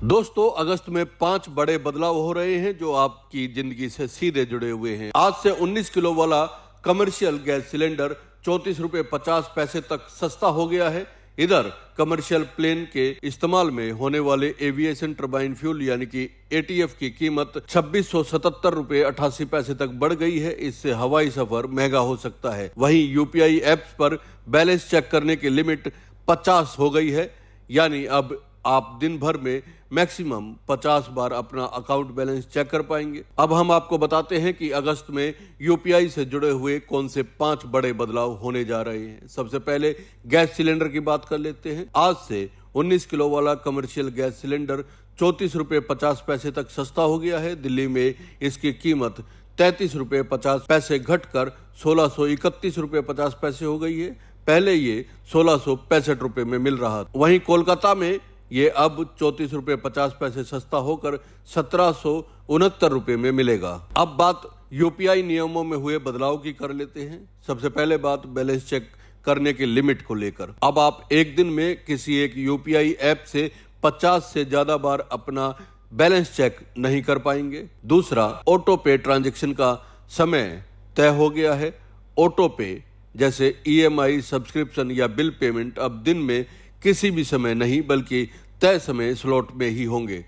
दोस्तों, अगस्त में 5 बड़े बदलाव हो रहे हैं जो आपकी जिंदगी से सीधे जुड़े हुए हैं। आज से 19 किलो वाला कमर्शियल गैस सिलेंडर 34 रुपए 50 पैसे तक सस्ता हो गया है। इधर कमर्शियल प्लेन के इस्तेमाल में होने वाले एविएशन टरबाइन फ्यूल यानी कि एटीएफ की कीमत 2677 रुपए 88 पैसे तक बढ़ गई है। इससे हवाई सफर महंगा हो सकता है। वहीं यूपीआई ऐप्स पर बैलेंस चेक करने की लिमिट 50 हो गई है, यानी अब आप दिन भर में मैक्सिमम 50 बार अपना अकाउंट बैलेंस चेक कर पाएंगे। अब हम आपको बताते हैं कि अगस्त में यूपीआई से जुड़े हुए कौन से 5 बड़े बदलाव होने जा रहे हैं। सबसे पहले गैस सिलेंडर की बात कर लेते हैं। आज से 19 किलो वाला कमर्शियल गैस सिलेंडर 34 रुपए 50 पैसे तक सस्ता हो गया है। दिल्ली में इसकी कीमत 33 रुपए 50 पैसे घटकर 1631 रुपए 50 पैसे हो गई है। पहले ये 1665 रुपए में मिल रहा था। वहीं कोलकाता में ये अब 34 रुपए 50 पैसे सस्ता होकर 1769 रुपए में मिलेगा। अब बात यूपीआई नियमों में हुए बदलाव की कर लेते हैं। सबसे पहले बात बैलेंस चेक करने की लिमिट को लेकर। अब आप एक दिन में किसी एक यूपीआई ऐप से 50 से ज्यादा बार अपना बैलेंस चेक नहीं कर पाएंगे। दूसरा, ऑटो पे ट्रांजैक्शन का समय तय हो गया है। ऑटो पे जैसे ईएमआई, सब्सक्रिप्शन या बिल पेमेंट अब दिन में किसी भी समय नहीं बल्कि तय समय स्लॉट में ही होंगे।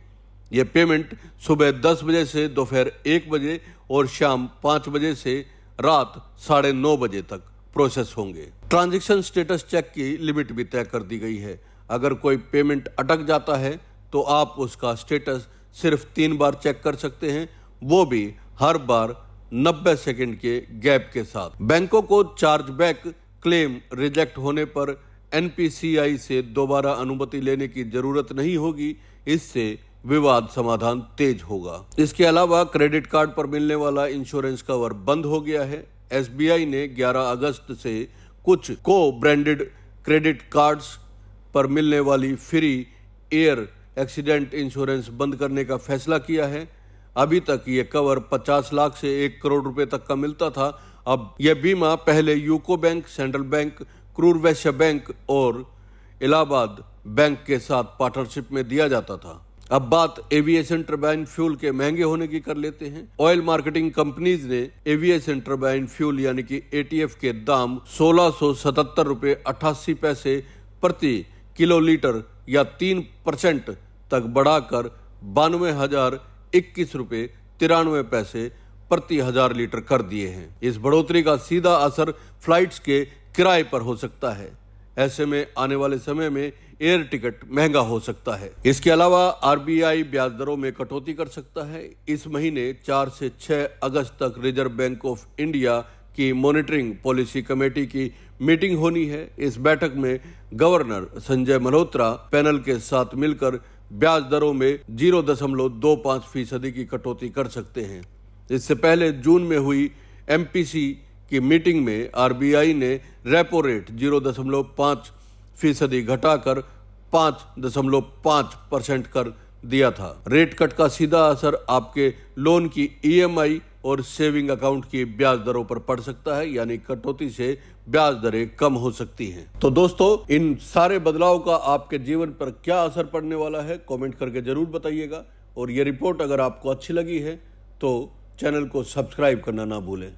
ये पेमेंट सुबह 10 बजे से दोपहर 1 बजे और शाम 5 बजे से रात 9:30 बजे तक प्रोसेस होंगे। ट्रांजैक्शन स्टेटस चेक की लिमिट भी तय कर दी गई है। अगर कोई पेमेंट अटक जाता है तो आप उसका स्टेटस सिर्फ 3 बार चेक कर सकते हैं, वो भी हर बार 90 सेकंड के गैप के साथ। बैंकों को चार्जबैक क्लेम रिजेक्ट होने पर एनपीसीआई से दोबारा अनुमति लेने की जरूरत नहीं होगी। इससे विवाद समाधान तेज होगा। इसके अलावा क्रेडिट कार्ड पर मिलने वाला इंश्योरेंस कवर बंद हो गया है। एसबीआई ने 11 अगस्त से कुछ को ब्रांडेड क्रेडिट कार्ड्स पर मिलने वाली फ्री एयर एक्सीडेंट इंश्योरेंस बंद करने का फैसला किया है। अभी तक ये कवर 50 लाख से 1 करोड़ रुपए तक का मिलता था। अब यह बीमा पहले यूको बैंक, सेंट्रल बैंक, क्रूर वैश्य बैंक और इलाहाबाद बैंक के साथ पार्टनरशिप में दिया जाता था। अब बात एविएशन टरबाइन फ्यूल के महंगे होने की कर लेते हैं। ऑयल मार्केटिंग कंपनीज ने एविएशन टरबाइन फ्यूल यानी कि एटीएफ के दाम 1677 रुपए 88 पैसे प्रति किलोलीटर या 3% तक बढ़ाकर 92,021 रुपए 93 पैसे प्रति 1000 लीटर कर दिए हैं। इस बढ़ोतरी का सीधा असर फ्लाइट्स के किराए पर हो सकता है। ऐसे में आने वाले समय में एयर टिकट महंगा हो सकता है। इसके अलावा आरबीआई ब्याज दरों में कटौती कर सकता है। इस महीने 4 से 6 अगस्त तक रिजर्व बैंक ऑफ इंडिया की मॉनिटरिंग पॉलिसी कमेटी की मीटिंग होनी है। इस बैठक में गवर्नर संजय मल्होत्रा पैनल के साथ मिलकर ब्याज दरों में 0.25% की कटौती कर सकते हैं। इससे पहले जून में हुई एमपीसी की मीटिंग में आरबीआई ने रेपो रेट 0.5% घटाकर 5.5% कर दिया था। रेट कट का सीधा असर आपके लोन की ईएमआई और सेविंग अकाउंट की ब्याज दरों पर पड़ सकता है, यानी कटौती से ब्याज दरें कम हो सकती हैं। तो दोस्तों, इन सारे बदलाव का आपके जीवन पर क्या असर पड़ने वाला है, कमेंट करके जरूर बताइएगा। और ये रिपोर्ट अगर आपको अच्छी लगी है तो चैनल को सब्सक्राइब करना ना भूलें।